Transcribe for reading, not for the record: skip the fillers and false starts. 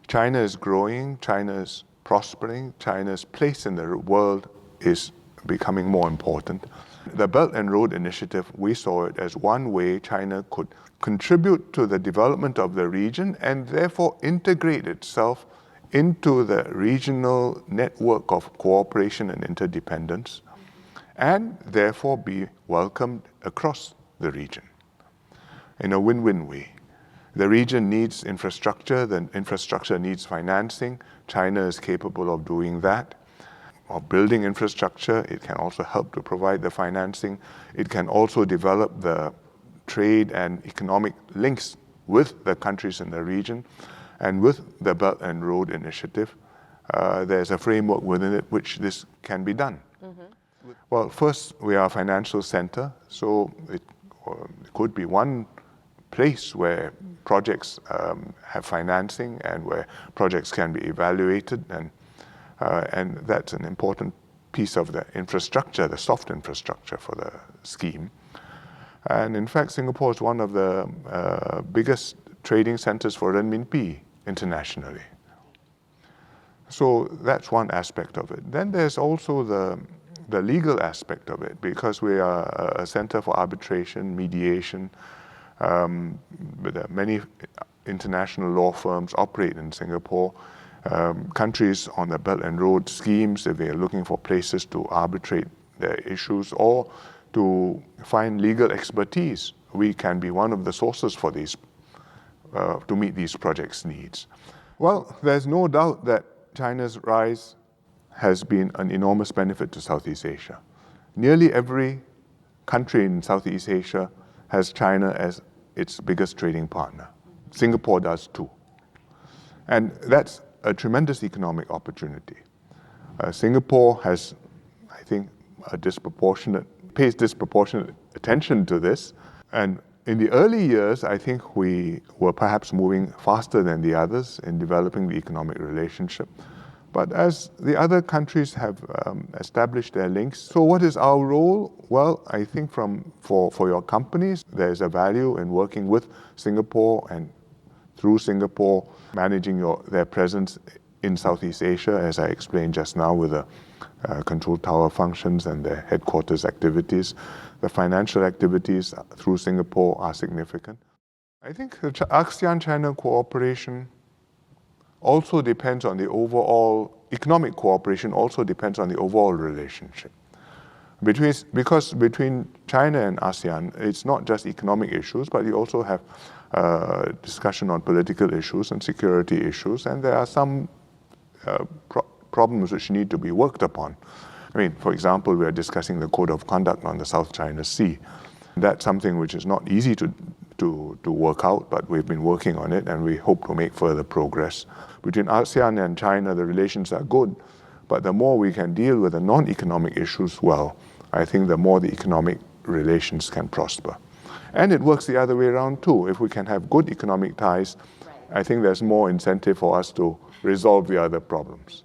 China is growing, China is prospering, China's place in the world is becoming more important. The Belt and Road Initiative, we saw it as one way China could contribute to the development of the region and therefore integrate itself into the regional network of cooperation and interdependence, and therefore be welcomed across the region in a win-win way. The region needs infrastructure, the infrastructure needs financing. China is capable of doing that, of building infrastructure. It can also help to provide the financing. It can also develop the trade and economic links with the countries in the region. And with the Belt and Road Initiative, there's a framework within it which this can be done. Mm-hmm. Well, first, we are a financial center, so it could be one place where projects have financing and where projects can be evaluated, and that's an important piece of the infrastructure, the soft infrastructure for the scheme. And in fact, Singapore is one of the biggest trading centers for renminbi internationally. So that's one aspect of it. Then there's also the legal aspect of it, because we are a center for arbitration, mediation. Many international law firms operate in Singapore. Countries on the Belt and Road schemes, if they are looking for places to arbitrate their issues or to find legal expertise, we can be one of the sources for these, to meet these projects' needs. Well, there's no doubt that China's rise has been an enormous benefit to Southeast Asia. Nearly every country in Southeast Asia has China as its biggest trading partner. Singapore does too. And that's a tremendous economic opportunity. Singapore has, I think, pays disproportionate attention to this. And in the early years, I think we were perhaps moving faster than the others in developing the economic relationship. But as the other countries have established their links, so what is our role? Well, I think for your companies, there's a value in working with Singapore and through Singapore, managing their presence in Southeast Asia, as I explained just now, with the control tower functions and their headquarters activities. The financial activities through Singapore are significant. I think the ASEAN-China cooperation also depends on the overall, economic cooperation also depends on the overall relationship. Because between China and ASEAN, it's not just economic issues, but you also have discussion on political issues and security issues, and there are some problems which need to be worked upon. I mean, for example, we are discussing the code of conduct on the SouthChinaSea. That's something which is not easy to work out, but we've been working on it, and we hope to make further progress. Between ASEAN and China, the relations are good, but the more we can deal with the non-economic issues well, I think the more the economic relations can prosper. And it works the other way around too. If we can have good economic ties, I think there's more incentive for us to resolve the other problems.